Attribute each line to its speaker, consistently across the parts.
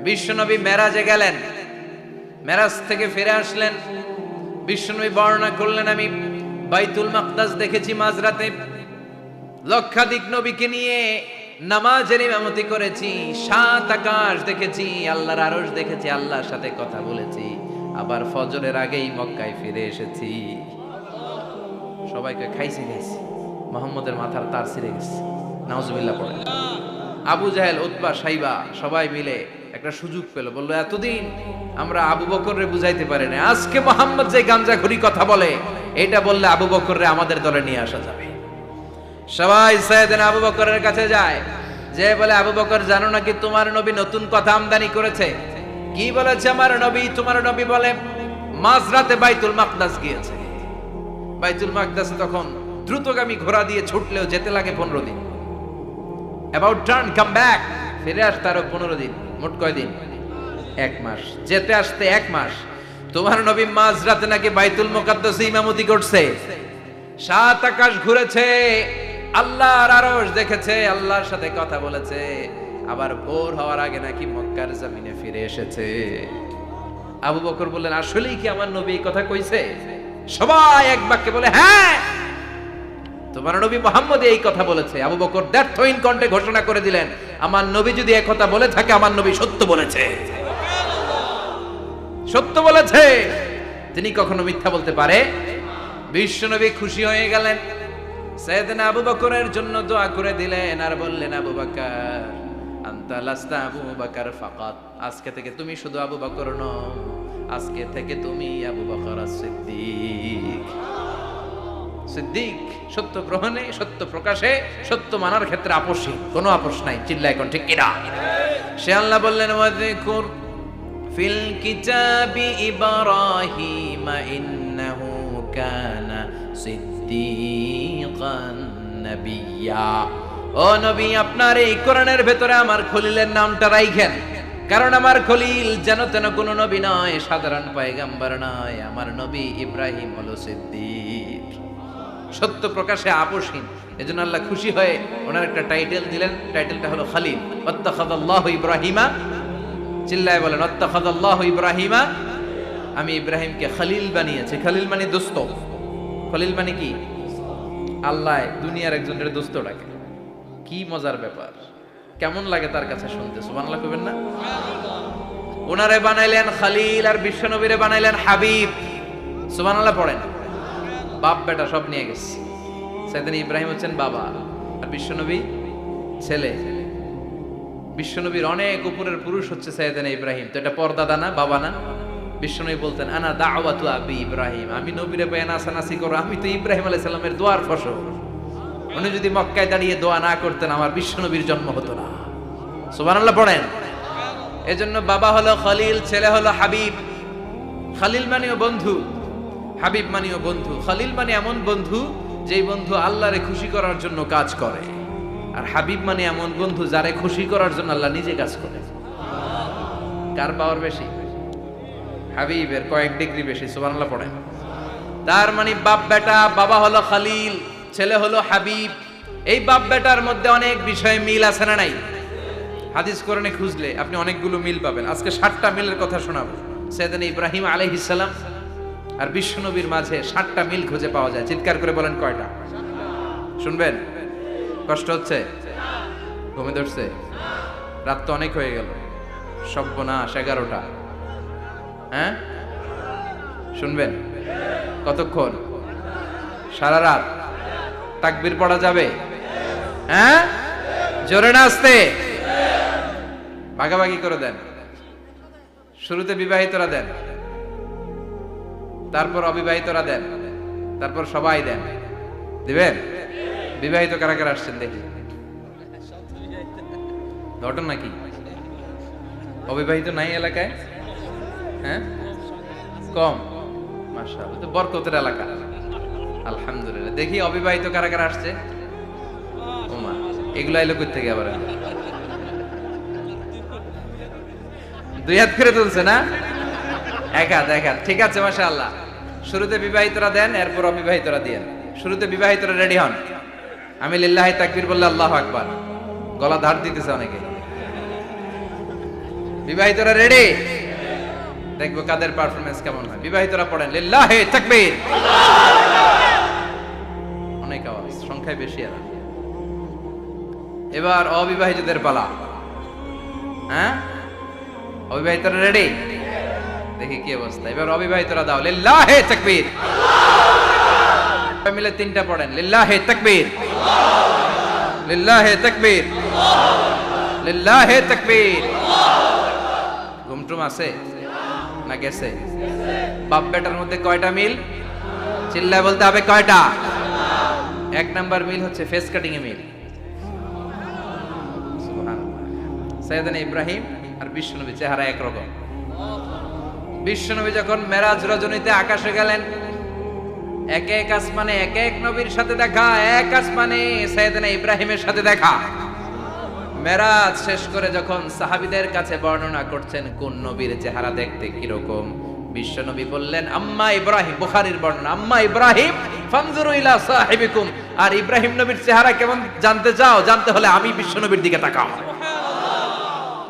Speaker 1: বিশ্বনবী মেরাজে গেলেন, মেরাজ থেকে ফিরে আসলেন। বিশ্বনবী বর্ণনা করলেন, আমি বাইতুল মাকদাস দেখেছি মাঝরাতে, লক্ষাধিক নবীকে নিয়ে নামাজের ইমামতি করেছি, 7 আকাশ দেখেছি, আল্লাহর আরশ দেখেছি, আল্লাহর সাথে কথা বলেছি, আবার ফজরের আগেই মক্কায় ফিরে এসেছি। সবাইকে খাইছি মোহাম্মদের মাথার তার ছিঁড়ে গেছে, নাউজুবিল্লাহ পড়ে। আবু জাহেল, উতবা, সাইবা সবাই মিলে একটা সুযোগ পেল, বললো এতদিন আমরা আবু বকররে বুঝাইতে পারি না, আজকে মোহাম্মদ যে গাঞ্জাখুরি কথা বলে এটা বললে আবু বকররে আমাদের দলে নিয়ে আসা যাবে। সবাই সাইয়েদনা আবু বকরের কাছে যায়, যে বলে আবু বকর জানো নাকি তোমার নবী নতুন কথা আমদানি করেছে? কি বলেছে আমার নবী? তোমার নবী বলে মাঝরাতে বাইতুল মাকদাস গিয়েছে। বাইতুল মাকদাসে তখন দ্রুতগামী ঘোড়া দিয়ে ছুটলেও যেতে লাগে 15 দিন। অ্যাবাউট টার্ন কাম ব্যাক, ফিরে আসতে আরো 15 দিন, মোট কয় দিন? 1 মাস, যেতে আসতে 1 মাস। তোমার নবী মাঝরাতে নাকি বাইতুল মুকাদ্দাসে ইমামতি করছে, 7 আকাশ ঘুরেছে, আল্লাহর আরশ দেখেছে, আল্লাহর সাথে কথা বলেছে, আবার ভোর হওয়ার আগে নাকি মক্কার জমিনে ফিরে এসেছে। আবু বকর বললেন, আসলেই কি আমার নবী এই কথা কইছে? সবাই এক বাক্যে বলে, হ্যাঁ তোমার নবী মুহাম্মদ এই কথা বলেছে। আবু বকর দ্ব্যর্থহীন কণ্ঠে ঘোষণা করে দিলেন, আমার নবী যদি এই কথা বলে থাকে, আমার নবী সত্য বলেছে, সত্য বলেছে, তিনি কখনো মিথ্যা বলতে পারে? বিশ্বনবী খুশি হয়ে গেলেন, সাইয়েদনা আবু বকরের জন্য দোয়া করে দিলেন, আর বললেন, আবু বকর আনতা লাস্তা আবু বকর ফাকাত, আজকে থেকে তুমি শুধু আবু বকর নও, আজকে থেকে তুমি আবু বকর as-সিদ্দিক। সিদ্দিক, সত্য গ্রহণে, সত্য প্রকাশে, সত্য মানার ক্ষেত্রে আপোষহীন, কোনো আপোষ নাই। চিল্লায় কোন ঠিক কিনা? সে আল্লাহ বললেন, ওয়াযকুর ফিল কিতাবি ইব্রাহিম ইন্নাহু কানা সিদ্দিকান নাবিয়্যা। ও নবী, আপনার এই কোরআনের ভেতরে আমার খলিলের নামটা রাখেন, কারণ আমার খলিল যেন তেন কোনো নবী নয়, সাধারণ পয়গম্বর নয়, আমার নবী ইব্রাহিম হলো সিদ্দিক, সত্য প্রকাশে আপোষহীন। এজন্য আল্লাহ খুশি হয়ে ওনার একটা টাইটেল দিলেন, টাইটেলটা হলো খলিল। ওয়াত্তাখাযাল্লাহু ইব্রাহিমা, চিল্লায় বলেন, ওয়াত্তাখাযাল্লাহু ইব্রাহিমা, আমি ইব্রাহিমকে খলিল বানিয়েছি। খলিল মানে দোস্ত। খলিল মানে কি? আল্লাহ দুনিয়ার একজনের দোস্ত ডাকে। কি মজার ব্যাপার, কেমন লাগে তার কাছে শুনতে? সুবহানাল্লাহ কইবেন না? ওনারে বানাইলেন খলিল, আর বিশ্বনবীরে বানাইলেন হাবিব। সুবহানাল্লাহ পড়েন। বাপ বেটা সব নিয়ে গেছে। সাইয়েদনা ইব্রাহিম হচ্ছেন বাবা, আর বিশ্বনবী ছেলে। বিশ্বনবীর অনেক উপরের পুরুষ হচ্ছে সাইয়েদনা ইব্রাহিম। তো এটা পরদাদা না, বাবা না? বিশ্বনবী বলতেন, আনা দাওয়াতু আবি ইব্রাহিম, আমি নবীরে পেয়ে নাচানাচি করো, আমি তো ইব্রাহিম আলাইহিস সালামের দোয়ার ফসল। উনি যদি মক্কায় দাঁড়িয়ে দোয়া না করতেন, আমার বিশ্বনবীর জন্ম হতো না। সুবহানাল্লাহ পড়েন। এজন্য বাবা হলো খলিল, ছেলে হলো হাবিব। খলিল মানেও বন্ধু, হাবিব মানেও বন্ধু। খলিল মানে এমন বন্ধু যেই বন্ধু আল্লাহরে খুশি করার জন্য কাজ করে, আর হাবিব মানে এমন বন্ধু যারে খুশি করার জন্য আল্লাহ নিজে কাজ করে। কার পাওয়ার বেশি? হাবিবের কয়েক ডিগ্রি বেশি। সুবহানাল্লাহ পড়েন। তার মানে বাপ বেটা, বাবা হলো খলিল, ছেলে হলো হাবিব। এই বাপ বেটার মধ্যে অনেক বিষয়ে মিল আছে না নাই? হাদিস কোরআনে খুঁজলে আপনি অনেকগুলো মিল পাবেন। আজকে 7টা মিলের কথা শোনাবো। সাইয়েদনা ইব্রাহিম আলাইহিস সালাম আর বিশ্বনবীর মাঝে 7টা মিল খুঁজে পাওয়া যায়। চিৎকার করে বলেন, কয়টা? শুনবেন? কষ্ট হচ্ছে? ঘুমে ধরছে? রাত তো অনেক হয়ে গেল, সর্বনাশ 11টা। হ্যাঁ, শুনবেন? কতক্ষণ? সারা রাত। তাকবীর পড়া যাবে? হ্যাঁ, জোরে না আস্তে? ভাগাভাগি করে দেন। শুরুতে বিবাহিতরা দেন, তারপর অবিবাহিতরা দেন, তারপর সবাই দেন। দিবেন? বিবাহিত কারা কারা আসছেন দেখি? ঘটন নাকি? অবিবাহিত নাই এলাকায়? হ্যাঁ, কম। মাশাআল্লাহ, তো বরকতের এলাকা। আলহামদুলিল্লাহ। দেখি অবিবাহিত কারা কারা আসছে? ওমা, এগুলো আইলো কই থেকে আবার? 2 হাত করে তুলছে না? 1 হাত, 1 হাত। ঠিক আছে, মাশাআল্লাহ। শুরুতে বিবাহিতরা দেন, এরপর অবিবাহিতরা দিয়েন। শুরুতে বিবাহিতরা রেডি হন। আমি লিল্লাহি তাকবীর বললে আল্লাহু আকবার। গলা ধার দিতেছে অনেকে। বিবাহিতরা রেডি? দেখবো কাদের পারফরমেন্স কেমন হয়। বিবাহিতরা পড়েন লিল্লাহি তাকবীর। অনেক আওয়াজ, সংখ্যায় বেশি এরা। এবার অবিবাহিতদের পালা। হ্যাঁ, অবিবাহিতরা রেডি? দেখি কি অবস্থা। এবার অবিবাহিতরা দাও লিল্লাহি তাকবীর। সবাই মিলে তিনটা পড়েন লিল্লাহি তাকবীর, লিল্লাহি তাকবীর, লিল্লাহি তাকবীর। ঘুমটুম আছে না গেছে? বাপ বেটার মধ্যে কয়টা মিল? চিল্লায় বলতে হবে কয়টা? এক নাম্বার মিল হচ্ছে ফেস কাটিং এ মিল। সাইয়েদনা ইব্রাহিম আর বিশ্বনবী চেহারা একরকম। বিশ্বনবী যখন মেরাজ রজনীতে আকাশে গেলেন, এক এক আসমানে এক এক নবীর সাথে দেখা, এক আসমানে সাইয়েদনা ইব্রাহিমের সাথে দেখা। মেরাজ শেষ করে যখন সাহাবীদের কাছে বর্ণনা করছেন কোন নবীর চেহারা দেখতে কিরকম, বিশ্বনবী বললেন আম্মা ইব্রাহিম, বুখারীর বর্ণনা, আম্মা ইব্রাহিম ফানজুরু ইলা সাহিবিকুম। আর ইব্রাহিম নবীর চেহারা কেমন জানতে চাও? জানতে হলে আমি বিশ্বনবীর দিকে তাকাও।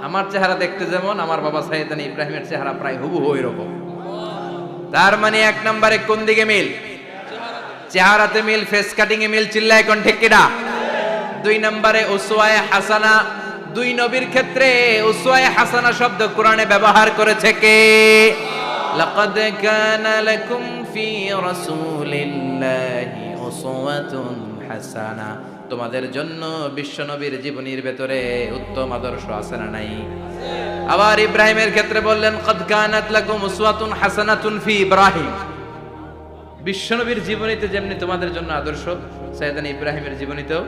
Speaker 1: আমার চেহারা দেখতে যেমন, আমার বাবা সাইয়েদনা ইব্রাহিমের চেহারা প্রায় হুবহু এরকম। তার মানে এক নম্বরে কোন দিকে মিল? চেহারাতে মিল, ফেস কাটিং এ মিল। চিল্লায় কোন ঠিক কিনা? দুই নম্বরে উসওয়ায়ে হাসানা। দুই নবীর ক্ষেত্রে উসওয়ায়ে হাসানা শব্দ কোরআনে ব্যবহার করেছে কে? লাকাদ কানা লাকুম ফি রাসূলিল্লাহি উসওয়াতুন হাসানা। তোমাদের জন্য বিশ্বনবীর জীবনীর ভেতরে উত্তম আদর্শ আছে না নাই? আবার ইব্রাহিমের ক্ষেত্রে বললেন কদ কানাত লাকুম উসওয়াতুন হাসানাতুন ফি ইব্রাহিম। বিশ্বনবীর জীবনীতে যেমনি তোমাদের জন্য আদর্শ, সাইয়েদনা ইব্রাহিমের জীবনীতেও।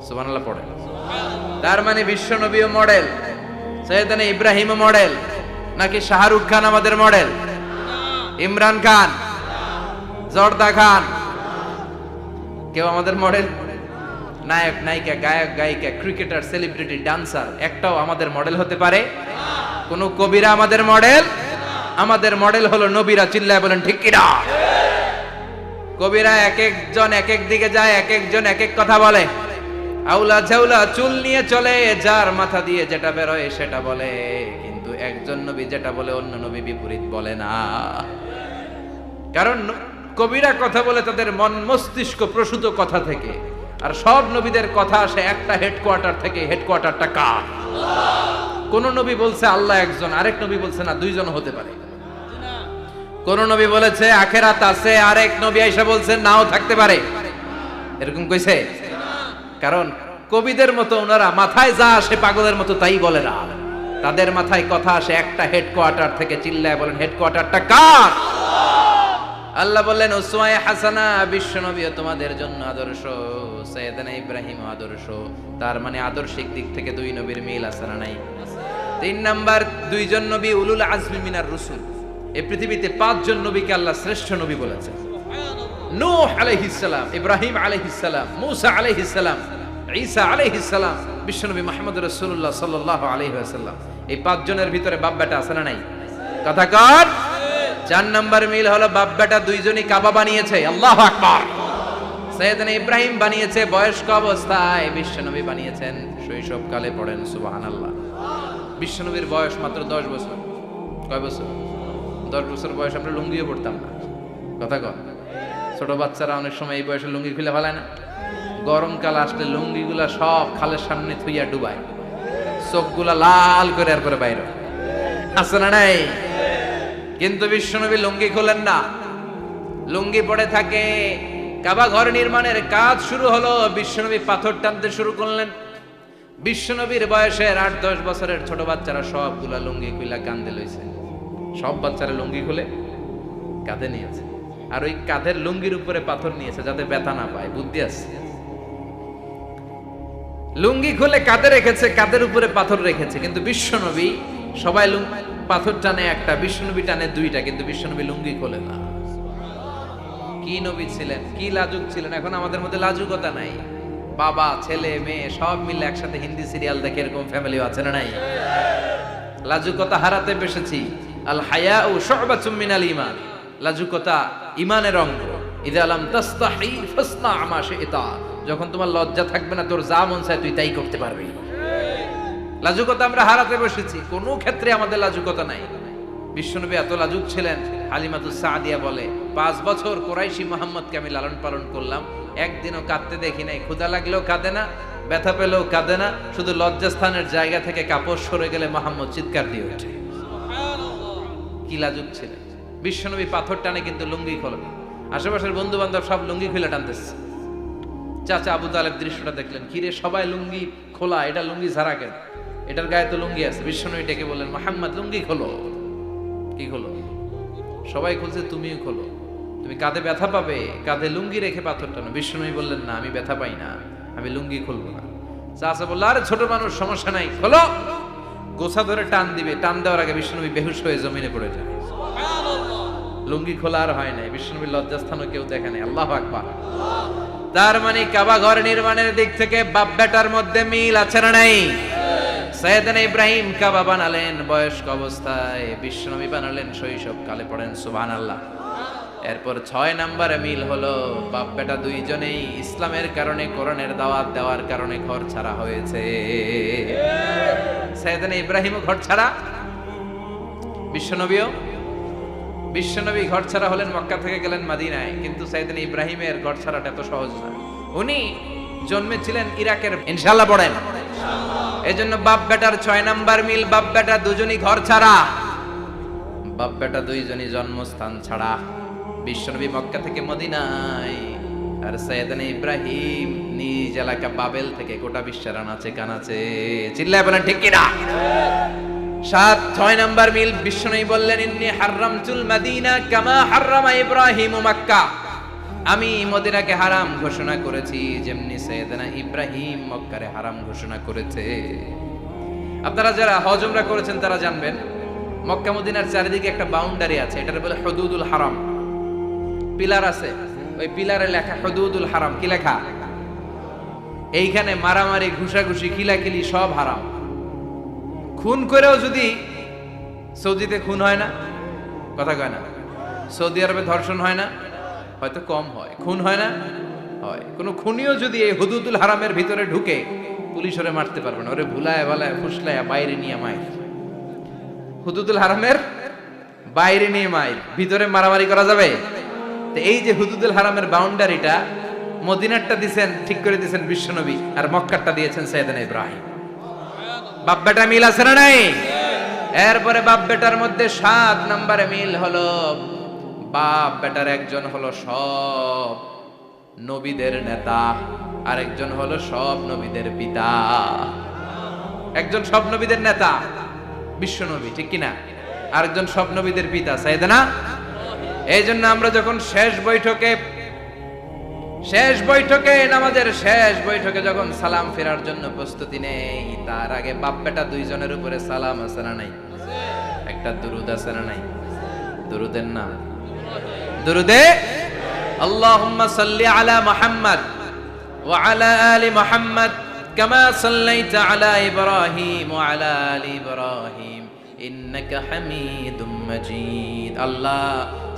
Speaker 1: সুবহানাল্লাহ পড়ে। তার মানে বিশ্বনবীও মডেল, সাইয়েদনা ইব্রাহিমও মডেল। নাকি শাহরুখ খান আমাদের মডেল? ইমরান খান, জর্দা খান, কেউ আমাদের মডেল? নায়ক নায়িকা, গায়ক গায়িকা, ক্রিকেটার, সেলিব্রিটি, ডান্সার একটাও আমাদের মডেল হতে পারে? কোন কবিরা আমাদের মডেল? আমাদের মডেল হলো নবীরা। চিল্লায় বলেন ঠিক কিনা? কবিরা এক একজন এক এক দিকে যায়, এক একজন এক এক কথা বলে। আউলা ঝাউলা চুল নিয়ে চলে, যার মাথা দিয়ে যেটা বেরোয় সেটা বলে। কিন্তু একজন নবী যেটা বলে অন্য নবী বিপরীত বলে না। কারণ কবিরা কথা বলে তাদের মন মস্তিষ্ক প্রসূত কথা থেকে, আর সব নবীদের কথা আসে একটা হেডকোয়ার্টার থেকে। হেডকোয়ার্টারটা কার? কোন নবী বলছে আল্লাহ একজন, আরেক নবী বলছে না দুইজন হতে পারে। কোন নবী বলেছে আখেরাত আছে, আরেক নবী আয়েশা বলছে নাও থাকতে পারে। এরকম কইছে? কারণ কবিদের মতো ওনারা মাথায় যা আসে পাগলের মতো তাই বলে না। তাদের মাথায় কথা আসে একটা হেডকোয়ার্টার থেকে। চিল্লায় বলেন হেডকোয়ার্টারটা কার? আল্লাহ বললেন উসওয়ায়ে হাসানা। বিশ্বনবীও তোমাদের জন্য আদর্শ, সাইয়েদনা ইব্রাহিম আদর্শ। তার মানে আদর্শিক দিক থেকে দুই নবীর মিল আছে না নাই? তিন নাম্বার, দুইজন নবী উলুল আজমি মিনার রসুল। এই পৃথিবীতে পাঁচজন নবীকে আল্লাহ শ্রেষ্ঠ নবী বলেছেন। নূহ আলাইহিস সালাম, ইব্রাহিম আলাইহিস সালাম, মূসা আলাইহিস সালাম, ঈসা আলাইহিস সালাম, বিশ্বনবী মুহাম্মদ রাসূলুল্লাহ সাল্লাল্লাহু আলাইহি ওয়াসাল্লাম। এই পাঁচজনের ভিতরে বাপ বেটা আছে না নাই? কথা কর। চার নাম্বার মিল হলো বাপ বেটা দুইজনই কাবা বানিয়েছে। আল্লাহু আকবার। সাইয়েদনা ইব্রাহিম বানিয়েছে বয়স্ক অবস্থায়, বিশ্বনবী বানিয়েছেন শৈশবকালে। পড়েন সুবহানাল্লাহ। বিশ্বনবীর বয়স মাত্র 10 বছর। কয় বছর? 10 বছর বয়স আমরা লুঙ্গিও পড়তাম না। কথা কর। ছোট বাচ্চারা অনেক সময় এই বয়সে লুঙ্গি খুলে ফেলায় না? গরমকাল আসলে লুঙ্গিগুলা সব খালের সামনে থুইয়া ডুবায়, চোখগুলা লাল করে আর করে বাইরে আছে না নাই? কিন্তু বিশ্বনবী লুঙ্গি খোলেন না, লুঙ্গি পড়ে থাকে। কাবা ঘর নির্মাণের কাজ শুরু হলো, বিশ্বনবী পাথর টানতে শুরু করলেন। বিশ্বনবীর বয়সের 8-10 বছরের ছোট বাচ্চারা সবগুলা লুঙ্গি খুলে কাঁধে লইছে। সব বাচ্চারা লুঙ্গি খুলে কাঁধে নিয়েছে, আর ওই কাঁধের লুঙ্গির উপরে পাথর নিয়েছে যাতে ব্যথা না পায়। বুদ্ধি আছে। লুঙ্গি খুলে কাঁধে রেখেছে, কাঁধের উপরে পাথর রেখেছে। কিন্তু বিশ্বনবী সবাই পাথর টানে একটা, বিশ্বনবী টানে দুইটা, কিন্তু বিশ্বনবী লুঙ্গি খোলে না। কি নবী ছিলেন, কি লাজুক ছিলেন। এখন আমাদের মধ্যে লাজুকতা নাই। বাবা ছেলে মেয়ে সব মিলে একসাথে হিন্দি সিরিয়াল দেখে, এরকম ফ্যামিলিও আছে না নাই? লাজুকতা হারাতে বসেছি। আল হায়াউ শু'বাতুম মিনাল ঈমান। লাজুকতা ঈমানের অঙ্গ। ইযা লাম তাস্তাহি ফাসনা মা শি'তা। যখন তোমার লজ্জা থাকবে না, তোর যা মন চায় তুই তাই করতে পারবি। লাজুকতা আমরা হারাতে বসেছি, কোনো ক্ষেত্রে আমাদের লাজুকতা নাই। বিশ্বনবী এত লাজুক ছিলেন, হালিমাতুস সাদিয়া বলে 5 বছর কুরাইশি মুহাম্মদকে আমি লালন পালন করলাম, একদিনও কাঁদতে দেখি নাই। ক্ষুধা লাগলেও কাঁদে না, ব্যথা পেলেও কাঁদে না, শুধু লজ্জাস্থানের জায়গা থেকে কাপড় সরে গেলে মুহাম্মদ চিৎকার দিয়ে ওঠে। কি লাজুক ছিলেন বিশ্বনবী। পাথর টানে কিন্তু লুঙ্গি খোলে না। আশেপাশের বন্ধু বান্ধব সব লুঙ্গি খুলে টানতেছে। চাচা আবু তালেব দৃশ্যটা দেখলেন, কিরে সবাই লুঙ্গি খোলা, এটা লুঙ্গি ছাড়া কেন? এটার গায়ে তো লুঙ্গি আছে। বিশ্বনবী ডেকে বললেন, মুহাম্মদ লুঙ্গি খোলো। কি খোলো? সবাই খুলছে, তুমিও খোলো। তুমি কাঁধে ব্যথা পাবে, কাঁধে লুঙ্গি রেখে পাথর টানো। বিশ্বনবী বললেন, না আমি ব্যথা পাই না, আমি লুঙ্গি খুলবো না। চাচা বলল, আরে ছোট মানুষ, সমস্যা নাই, খোলো। গোছা ধরে টান দিবে, টান দেওয়ার আগে বিশ্বনবী বেহুশ হয়ে জমিনে পড়ে যায়। লুঙ্গি খোলা আর হয় নাই। বিশ্বনবীর লজ্জাস্থানও কেউ দেখে নাই। আল্লাহু আকবার। তার মানে কাবা ঘর নির্মাণের দিক থেকে বাপ বেটার মধ্যে মিল আছে না নাই? সাইয়েদনা ইব্রাহিম কাবা বানালেন বয়স্ক অবস্থায়, বিশ্বনবী বানালেন শৈশবকালে। পড়েন সুবহানাল্লাহ। এরপর 6 নম্বরে মিল হলো, বাপ বেটা দুইজনেই ইসলামের কারণে, কোরআনের দাওয়াত দেওয়ার কারণে ঘর ছাড়া হয়েছে। সাইয়েদনা ইব্রাহিমও ঘর ছাড়া, বিশ্বনবী ঘর ছাড়া হলেন, মক্কা থেকে গেলেন মদিনায়। কিন্তু সাইয়েদনা ইব্রাহিমের ঘর ছাড়াটা এত সহজ না। উনি জন্মেছিলেন ইরাকের। ইনশাআল্লাহ পড়েন। এজন্য বাপ বেটার 6 নাম্বার মিল, বাপ বেটা দুজনই ঘর ছাড়া, বাপ বেটা দুইজনই জন্মস্থান ছাড়া। বিশ্বনবী মক্কা থেকে মদিনায়, আর সাইয়েদনা ইব্রাহিম নিজ এলাকা বাবেল থেকে গোটা বিশ্বের আনাচে কানাচে। চিল্লায় বলেন ঠিক কিনা? 6 নাম্বার মিল, বিশ্বনবী বললেন, ইন্নী হারামতুল মদিনা কামা হারামা ইব্রাহিম মক্কা। আমি মদিনাকে হারাম ঘোষণা করেছি যেমনি সাইয়েদনা ইব্রাহিম মক্কারে হারাম ঘোষণা করেছে। আপনারা যারা হজ উমরা করেছেন তারা জানবেন, মক্কা মদিনার চারিদিকে একটা বাউন্ডারি আছে, এটার বলে হুদুদুল হারাম। পিলার আছে, ওই পিলারে লেখা হুদুদুল হারাম। কি লেখা? এইখানে মারামারি, ঘুষাঘুষি, খিলাখিলি সব হারাম। খুন করেও যদি, সৌদিতে খুন হয় না, কথা কয় না? সৌদি আরবে ধর্ষণ হয় না? হয়তো কম হয়। খুন হয় না? হয়। কোন খুনিও যদি এই হুদুদুল হারামের ভিতরে ঢুকে, পুলিশ ওরে মারতে পারবে না। ওরে ভুলায় ভালায় ফুসলায় বাইরে নিয়ে মাইর। হুদুদুল হারামের বাইরে নিয়ে মাইর, ভিতরে মারামারি করা যাবে? তো এই যে হুদুদুল হারামের বাউন্ডারিটা, মদিনারটা দিয়েছেন, ঠিক করে দিয়েছেন বিশ্বনবী, আর মক্কারটা দিয়েছেন সাইয়েদনা ইব্রাহিম। বাপ বেটা মিল আছে না নাই? এরপরে বাপ বেটার মধ্যে 7 নম্বরে মিল হলো, বাপ বেটার একজন হলো সব নবীদের নেতা, আর একজন হলো সব নবীদের পিতা। একজন সব নবীদের নেতা বিশ্বনবী, ঠিক কিনা? আরেকজন সব নবীদের পিতা সাইয়েদনা। এই জন্য আমরা যখন শেষ বৈঠকে নামাজের শেষ বৈঠকে যখন সালাম ফেরার জন্য প্রস্তুতি নেই, তার আগে বাপ বেটা দুইজনের উপরে সালাম আছে না নাই? একটা দুরুদ আছে না নাই? দুরুদের নাম দুরুদে আল্লাহুম্মা সাল্লি আলা মুহাম্মদ ওয়া আলা আলি মুহাম্মদ কামা সাল্লাইতা আলা ইব্রাহিম ওয়া আলা আলি ইব্রাহিম ইন্নাকা হামিদুম মাজিদ। আল্লাহ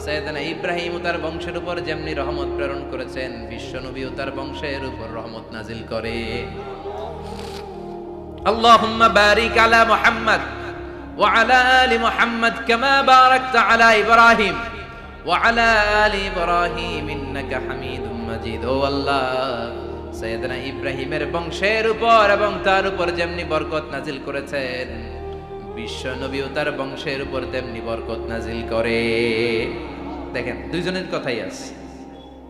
Speaker 1: সাইয়েদনা ইব্রাহিম ও তার বংশের উপর যেমনি রহমত প্রেরণ করেছেন, বিশ্বনবী ও তার বংশের উপর রহমত নাজিল করে। আল্লাহুম্মা বারিক আলা মুহাম্মদ ওয়া আলা আলি মুহাম্মদ কামা বারাকতা আলা ইব্রাহিম ওয়া আলা আলি ইব্রাহিম ইন্নাকা হামিদুম মাজিদ। ও আল্লাহ, সাইয়েদনা ইব্রাহিমের বংশের উপর এবং তার উপর যেমনি বরকত নাজিল করেছেন, বিশ্বনবী ও তার বংশের উপর তেমনি বরকত নাজিল করে। দেখেন, দুইজনের কথাই আছে,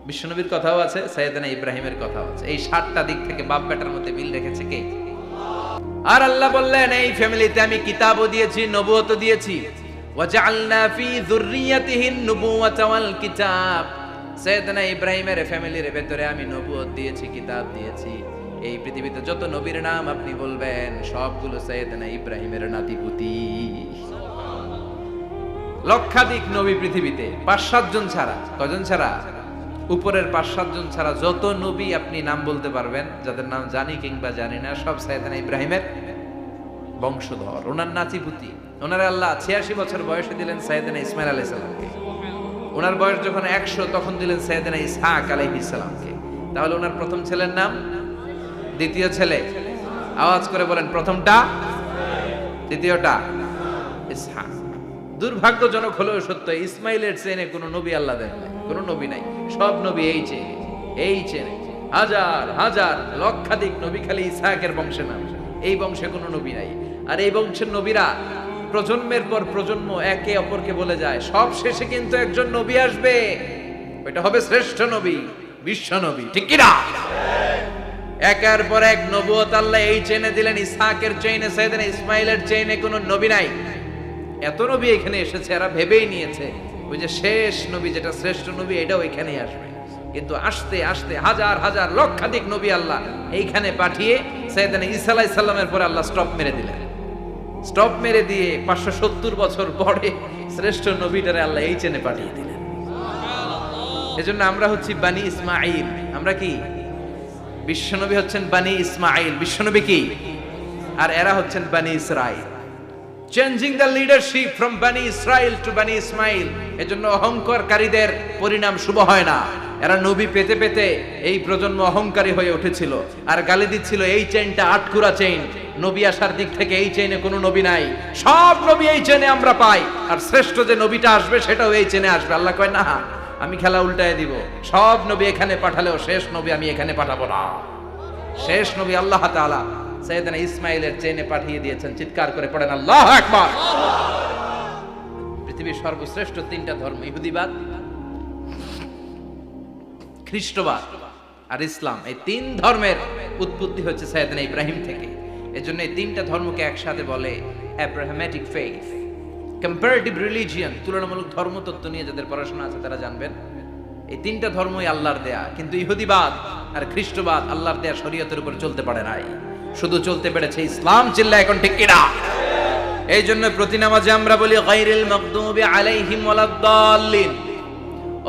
Speaker 1: বিশ্বনবীর কথাও আছে, সাইয়েদনা ইব্রাহিমের কথাও আছে। এই 7টা দিক থেকে বাপ বেটার মধ্যে মিল রেখেছে কে? আর আল্লাহ বললেন, এই ফ্যামিলিতে আমি কিতাবও দিয়েছি, নবুয়তও দিয়েছি। ওয়াজআলনা ফি যুররিয়াতিহি নুবুওয়াতা ওয়াল কিতাব। সাইয়েদনা ইব্রাহিমের ফ্যামিলির ভেতরে আমি নবুয়ত দিয়েছি, কিতাব দিয়েছি। এই পৃথিবীতে যত নবীর নাম আপনি বলবেন, সবগুলো সাইয়েদনা ইব্রাহিমের নাতিপুতি। লক্ষাধিক নবী পৃথিবীতে, 5-7 জন ছাড়া। কজন ছাড়া? উপরের 5-7 জন ছাড়া যত নবী আপনি নাম বলতে পারবেন, যাদের নাম জানি কিংবা জানি না, সব সাইয়েদনা ইব্রাহিমের বংশধর, ওনার নাতিপুতি। ওনার আল্লাহ 86 বছর বয়সে দিলেন সাইয়েদনা ইসমাইল আলাইহিস সালামকে। ওনার বয়স যখন 100 তখন দিলেন সাইয়েদনা ইসহাক আলাইহিস সালামকে। তাহলে ওনার প্রথম ছেলের নাম, দ্বিতীয় ছেলে, আওয়াজ করে বলেন প্রথমটা দ্বিতীয়টা ইসহাক। দুর্ভাগ্যজনক হলেও সত্য, ইসমাইলের চেনে কোনো নবী আল্লাহ দেন নাই, কোনো নবী নাই। সব নবী এই চেনে হাজার হাজার লক্ষাধিক নবী খালি ইসহাকের বংশে নাম, এই বংশে কোনো নবী নাই। আর এই বংশের নবীরা প্রজন্মের পর প্রজন্ম একে অপরকে বলে যায়, সব শেষে কিন্তু একজন নবী আসবে, ওইটা হবে শ্রেষ্ঠ নবী, বিশ্ব নবী, ঠিক কি না? একের পর এক নবুয়ত আল্লাহ এই চেনে দিলেন। ইসহাকের চেইনে, সাইয়েদনা ইসমাইলের চেইনে কোনো নবী নাই। এত নবী এখানে এসেছে, এরা ভেবেই নিয়েছে ওই যে শেষ নবী, যেটা শ্রেষ্ঠ নবী, এটাও এখানেই আসবে। কিন্তু আস্তে আস্তে হাজার হাজার লক্ষাধিক নবী আল্লাহ এইখানে পাঠিয়ে সাইয়েদনা ঈসা আলাইহিস সালামের পরে আল্লাহ স্টপ মেরে দিলেন। স্টপ মেরে দিয়ে 570 বছর পরে শ্রেষ্ঠ নবীটারে আল্লাহ এই চেনে পাঠিয়ে দিলেন। এজন্য আমরা হচ্ছি বানি ইসমাঈল। আমরা কি? বিশ্বনবী হচ্ছেন বানি ইসমাঈল, বিশ্বনবী কি? আর এরা হচ্ছেন বানি Israil. Changing the leadership from বানি ইসরাইল টু বানি ইসমাইল। এজন্য অহংকারকারীদের পরিণাম শুভ হয় না। এরা নবী পেতে পেতে এই প্রজন্ম অহংকারী হয়ে উঠেছিল আর গালি দিচ্ছিল এই চেইনটা আটকুরা চেইন, নবী আসার দিক থেকে এই চেইনে কোনো নবী নাই, সব নবী এই চেইনে আমরা পাই, আর শ্রেষ্ঠ যে নবীটা আসবে সেটাও এই চেইনে আসবে। আল্লাহ কয় না, আমি খেলা উল্টায় দিব, সব নবী এখানে পাঠালেও শেষ নবী আমি এখানে পাঠাবো না। শেষ নবী আল্লাহ তাআলা সাইয়েদনা ইসমাইলের চেইনে পাঠিয়ে দিয়েছেন। চিৎকার করে পড়েন আল্লাহু আকবার। পৃথিবীর সর্বশ্রেষ্ঠ তিনটা ধর্ম, ইহুদিবাদ, খ্রিস্টবাদ আর ইসলাম, এই তিন ধর্মের উৎপত্তি হচ্ছে সাইয়েদনা ইব্রাহিম থেকে। এজন্য এই তিনটা ধর্মকে একসাথে বলে অ্যাব্রাহামেটিক ফেইথ, কম্পারেটিভ রিলিজিয়ন। তুলনামূলক ধর্মতত্ত্ব নিয়ে যাদের পড়াশোনা আছে তারা জানবেন এই তিনটা ধর্মই আল্লাহর দেয়া, কিন্তু ইহুদিবাদ আর খ্রিস্টবাদ আল্লাহর দেয়া শরীয়তের উপর চলতে পারে নাই, শুধু চলতে পেরেছে ইসলাম। চিল্লা এখন ঠিক কিনা? এই জন্য প্রতি নামাজে আমরা বলি গায়রিল মাগদুবি আলাইহিম ওয়ালাদ-দাল্লিন।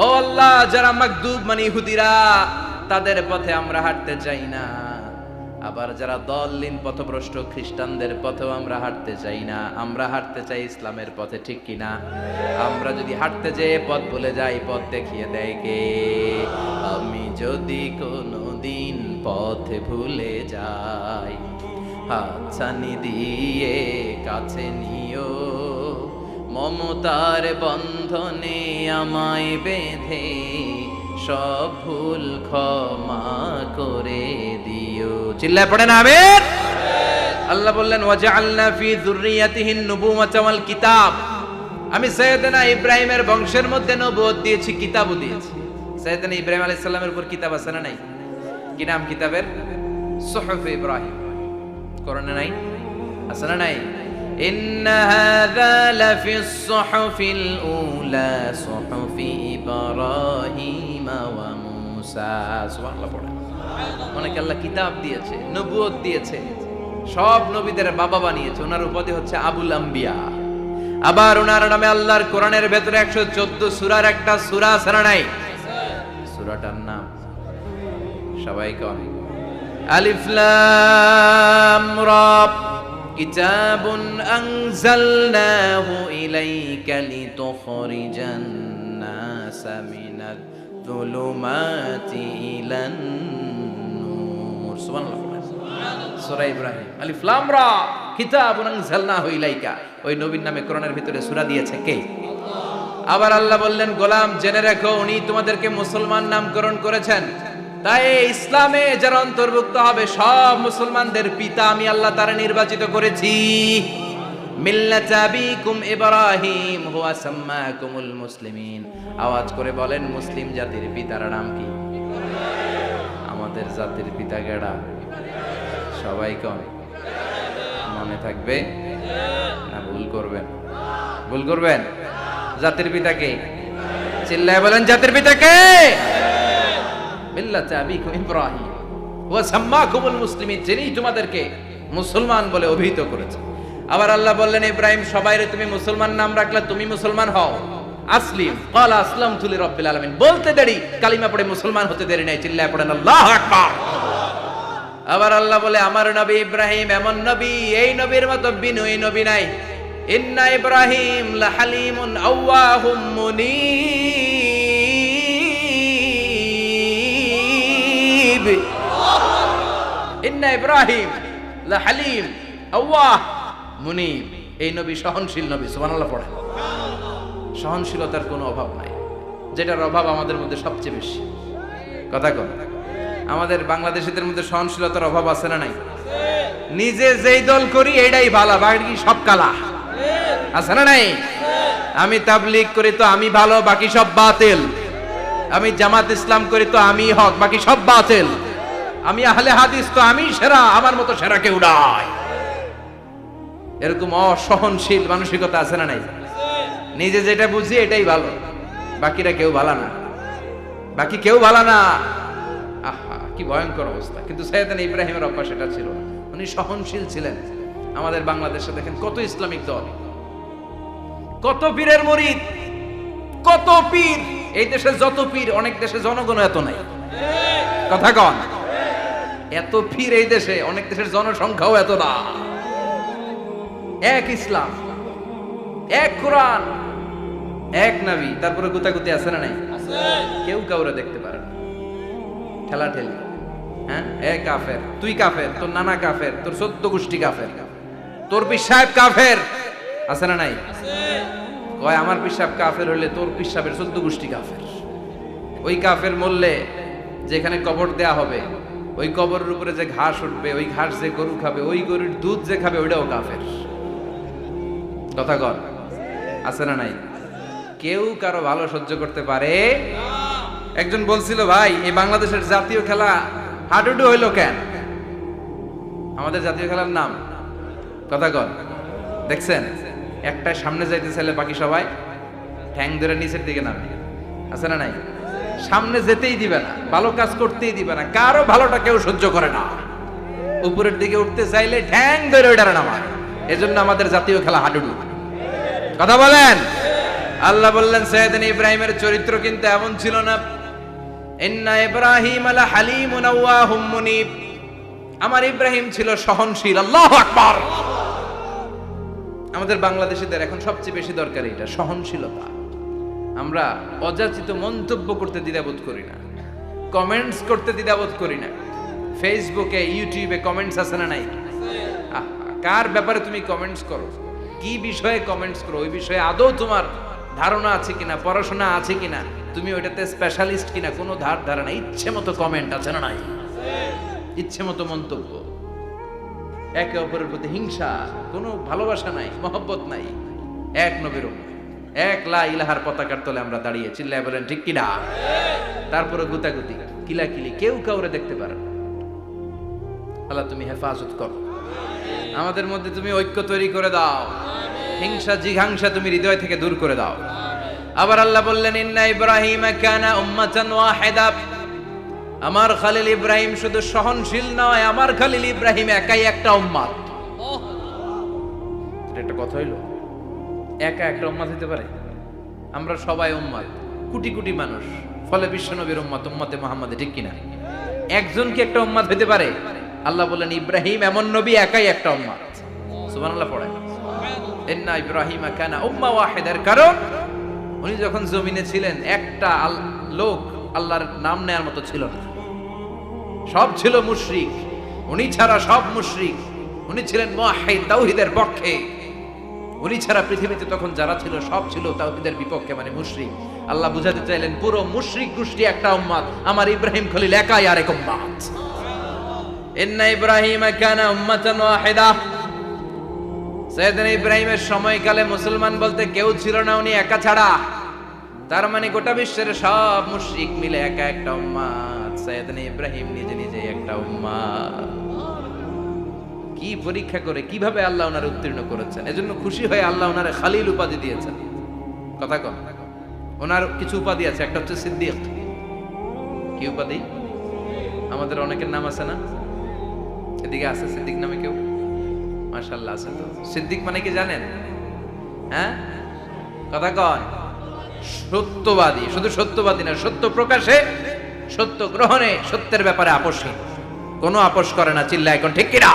Speaker 1: ও আল্লাহ, যারা মাগদুব মানে ইহুদিরা, তাদের পথে আমরা হাঁটতে চাই না। আবার যারা দল্লিন পথভ্রষ্ট খ্রিস্টানদের পথেও আমরা হাঁটতে চাই না, আমরা হাঁটতে চাই ইসলামের পথে, ঠিক কিনা? আমরা যদি হাঁটতে যেয়ে পথ ভুলে যাই, পথ দেখিয়ে দেয় কে? আমি যদি কোনোদিন পথে ভুলে যাই, হাতছানি দিয়ে কাছে নিও, মমতার বন্ধনে আমায় বেঁধে সব ভুল ক্ষমা করে দিও। চিল্লায় পড়েন আমিন। আল্লাহ বললেন ওয়াজআলনা ফি যুররিয়াতিহিন নুবুওয়াতা ওয়াল কিতাব। আমি সাইয়েদনা ইব্রাহিমের বংশের মধ্যে নবুয়ত দিয়েছি, কিতাবও দিয়েছি। সাইয়েদনা ইব্রাহিম আলাইহিস সালামের উপর কিতাব আছে না নাই? কি নাম কিতাবের? সুহুফ ইব্রাহিম। কোরআনে নাই? আছে না নাই? ইন্না হাযা লাফিস সুহুফিল উলা সুহুফি ইব্রাহিম ওয়া মূসা। সুবহানাল্লাহ পড়েন। অনেকে আল্লাহ কিতাব দিয়েছে, নবুয়ত দিয়েছে, সব নবীদের বাবা বানিয়েছে। ওনার উপাধি হচ্ছে আবুল আম্বিয়া। আবার ওনার নামে আল্লাহর কোরআনের ভেতরে 114 সূরার একটা সূরা আছে না নাই? সূরাটার নাম সবাই কোন? আলিফ লাম রা। কিতাবুন আনজালনাহু ইলাইকা লিতুখরিজান নাসা মিনাল যুলুমাতি ইলান নূর। সুবহানাল্লাহ। সূরা ইব্রাহিম, আলিফ লাম রা, কিতাবুন আনজালনাহু ইলাইকা। ওই নবীর নামে কোরআনের ভিতরে সূরা দিয়েছে কে? আল্লাহ। আবার আল্লাহ বললেন, গোলাম জেনে রাখো, উনি তোমাদেরকে মুসলমান নামকরণ করেছেন। তাই ইসলামে যারা অন্তর্ভুক্ত হবে সব মুসলমানদের পিতা আমি আল্লাহ তারা নির্বাচিত করেছি। মিল্লাত আবিকুম ইব্রাহিম হুয়া সাম্মাকুমুল মুসলিমিন। আওয়াজ করে বলেন, মুসলিম জাতির পিতার নাম কি? আমাদের জাতির পিতা কেডা? সবাই কোন? মনে থাকবে না ভুল করবেন? ভুল করবেন? জাতির পিতা কে? চিল্লায় বলেন, জাতির পিতা কে? মিল্লাত আবিকুম ইব্রাহিম ওয়া সাম্মাকুমুল মুসলিমিন, যিনি তোমাদেরকে মুসলমান বলে অভিহিত করেছে। আবার আল্লাহ বললেন, ইব্রাহিম সবাইরে তুমি মুসলমান নাম রাখলে, তুমি মুসলমান হও। আসলিম ক্বালা আসলামতু লিরাব্বিল আলামিন, বলতে দেরি, কালিমা পড়ে মুসলমান হতে দেরি নাই। চিল্লায় পড়েন আল্লাহু আকবার। আবার আল্লাহ বলে, আমার নবী ইব্রাহিম এমন নবী, এই নবীর মতো বিনয়ী নবী নাই। ইন্না ইব্রাহিম লাহালিমুন আওয়াহুম মুনীব। ইন্না ইব্রাহিম লাহালিম আওয়াহ, মুনিব। এই নবী সহনশীল নবী, সুবহানাল্লাহ পড়ে। সহনশীলতার কোনো অভাব নাই, যেটার অভাব আমাদের মধ্যে সবচেয়ে বেশি। কথা কন, আমাদের বাংলাদেশিদের মধ্যে সহনশীলতার অভাব আছে না নাই? নিজে যেই দল করি এইটাই ভালো, বাকি সব কালা, আছে না নাই? আমি তাবলীগ করি তো আমি ভালো, বাকি সব বাতিল। আমি জামাত ইসলাম করি তো আমি হক, বাকি সব বাতিল। আমি আহলে হাদিস তো আমি সেরা, আমার মতো সেরা কেউ নাই। এরকম অসহনশীল মানসিকতা আছে না নাই? নিজে যেটা বুঝি এটাই ভালো, বাকিরা কেউ ভালো না, বাকি কেউ ভালো না। আহা, কি ভয়ঙ্কর অবস্থা। কিন্তু সাইয়েদনা ইব্রাহিমের অভ্যাস সেটা ছিল না, উনি সহনশীল ছিলেন। আমাদের বাংলাদেশে দেখেন কত ইসলামিক দল, কত পীরের মুরিদ, কত পীর। এই দেশে যত পীর, অনেক দেশে জনগণ এত নাই। কথা কন, এত পীর এই দেশে, অনেক দেশের জনসংখ্যাও এত না। এক ইসলাম, এক কোরআন, এক নবী, তারপরে গুতাগুতি আছে না নাই? কেউ কাউরে দেখতে পারে না, ঠেলা ঠেলি। হ্যাঁ, এক কাফের, তুই কাফের, তোর নানা কাফের, তোর 14 গোষ্ঠী কাফের, তোর পীর সাহেব কাফের, আছে না নাই? কয় আমার পীর সাহেব কাফের হলে তোর পীর সাহেবের 14 গোষ্ঠী কাফের। ওই কাফের মরলে যেখানে কবর দেয়া হবে, ওই কবরের উপরে যে ঘাস উঠবে, ওই ঘাস যে গরু খাবে, ওই গরুর দুধ যে খাবে, ওইটাও কাফের। কথা কর, আছে না নাই? কেউ কারো ভালো সহ্য করতে পারে। একজন বলছিল, ভাই এই বাংলাদেশের জাতীয় খেলা হাডুডু হইলো কেন? আমাদের জাতীয় খেলার নাম, কথা কর, দেখছেন? একটা সামনে যাইতে চাইলে বাকি সবাই ঠ্যাং ধরে নিচের দিকে নামে, আছে না নাই? সামনে যেতেই দিবে না, ভালো কাজ করতেই দিবে না, কারো ভালোটা কেউ সহ্য করে না। উপরের দিকে উঠতে চাইলে ঠ্যাং ধরে ওইটারে নামায়। এজন্য আমাদের জাতীয় খেলা হাডুডু। কথা বলেন। আল্লাহ বললেন সাইয়েদনা ইব্রাহিমের চরিত্র কিন্তু এমন ছিল না। ইন্না ইব্রাহিম আলা হালিমুন আওয়াহুম মুনিব। আমার ইব্রাহিম ছিল সহনশীল। আল্লাহু আকবার। আমাদের বাংলাদেশীদের এখন সবচেয়ে বেশি দরকার এটা, সহনশীলতা। আমরা অযাচিত মন্তব্য করতে দ্বিধাবোধ করি না, কমেন্টস করতে দ্বিধাবোধ করি না। ফেসবুকে, ইউটিউবে কমেন্টস আছে না নাই? কার ব্যাপারে তুমি কমেন্টস করো, কি বিষয়ে কমেন্টস করো, ওই বিষয়ে আদৌ তোমার ধারণা আছে কিনা, পড়াশোনা আছে কিনা, তুমি ওইটাতে স্পেশালিস্ট কিনা, কোনো ধারণা। ইচ্ছে মতো কমেন্ট আছে না নাই? ইচ্ছে মতো মন্তব্য, একে অপরের প্রতি হিংসা, কোনো ভালোবাসা নাই, মহব্বত নাই। এক নবীর উম্মত, এক লা ইলাহার পতাকার তলে আমরা দাঁড়িয়ে, চিল্লায় বলেন ঠিক কিনা? তারপরে গুতাগুতি, কিলাকিলি, কেউ কাউরে দেখতে পারে না। আল্লাহ তুমি হেফাজত করো, আমাদের মধ্যে তুমি ঐক্য তৈরি করে দাও, হিংসা জিঘাংসা তুমি হৃদয় থেকে দূর করে দাও। আবার আল্লাহ বললেন ইন্না ইব্রাহিম কানা উম্মাতান ওয়াহিদা। আমার খলিল ইব্রাহিম শুধু সহনশীল নয়, আমার খলিল ইব্রাহিম একাই একটা উম্মত। এটা একটা কথা হইলো, একা একটা উম্মত হতে পারে? আমরা সবাই উম্মত, কোটি কোটি মানুষ, ফলে বিশ্ব নবীর উম্মত, উম্মতে মুহাম্মাদে, ঠিক কিনা? একজন কি একটা উম্মত হতে পারে? আল্লাহ বললেন ইব্রাহিম এমন নবী, একাই একটা উম্মত। সুবহানাল্লাহ পড়ে। ইন্না ইব্রাহিম কানা উম্মাহ ওয়াহিদার কারণ উনি যখন জমিনে ছিলেন একটা লোক আল্লাহর নাম নেয়ার মতো ছিল না, সব ছিল মুশরিক। উনি ছাড়া সব মুশরিক। উনি ছিলেন মুওয়াহহিদ, তাওহীদের পক্ষে। উনি ছাড়া পৃথিবীতে তখন যারা ছিল সব ছিল তাওহীদের বিপক্ষে, মানে মুশরিক। আল্লাহ বুঝাতে চাইলেন পুরো মুশরিক গোষ্ঠী একটা উম্মত, আমার ইব্রাহিম খলিল একাই আরেক উম্মত। ইন্না ইব্রাহিম কানা উম্মাতান ওয়াহিদা। সাইয়েদনা ইব্রাহিমের সময়কালে মুসলমান বলতে কেউ ছিল না, উনি একা ছাড়া। তার মানে গোটা বিশ্বের সব মুশরিক মিলে একা একটা উম্মত, সাইয়েদনা ইব্রাহিম নিজে নিজে একটা উম্মত। কি পরীক্ষা করে কিভাবে আল্লাহ ওনারে উত্তীর্ণ করেছেন। এজন্য খুশি হয়ে আল্লাহ ওনারে খালিল উপাধি দিয়েছেন। কথা কন, ওনার কিছু উপাধি আছে, একটা হচ্ছে সিদ্দিক। কি উপাধি? আমাদের অনেকের নাম আছে না? এদিকে আছে সিদ্দিক নামে কেউ? মাশাআল্লাহ আছে তো। সিদ্দিক মানে কি জানেন? হ্যাঁ, কথা কন। সত্যবাদী। শুধু সত্যবাদী না, সত্য প্রকাশে, সত্য গ্রহণে, সত্যের ব্যাপারে আপোষহীন, কোনো আপোষ করে না। চিল্লায় এখন ঠিক কিনা?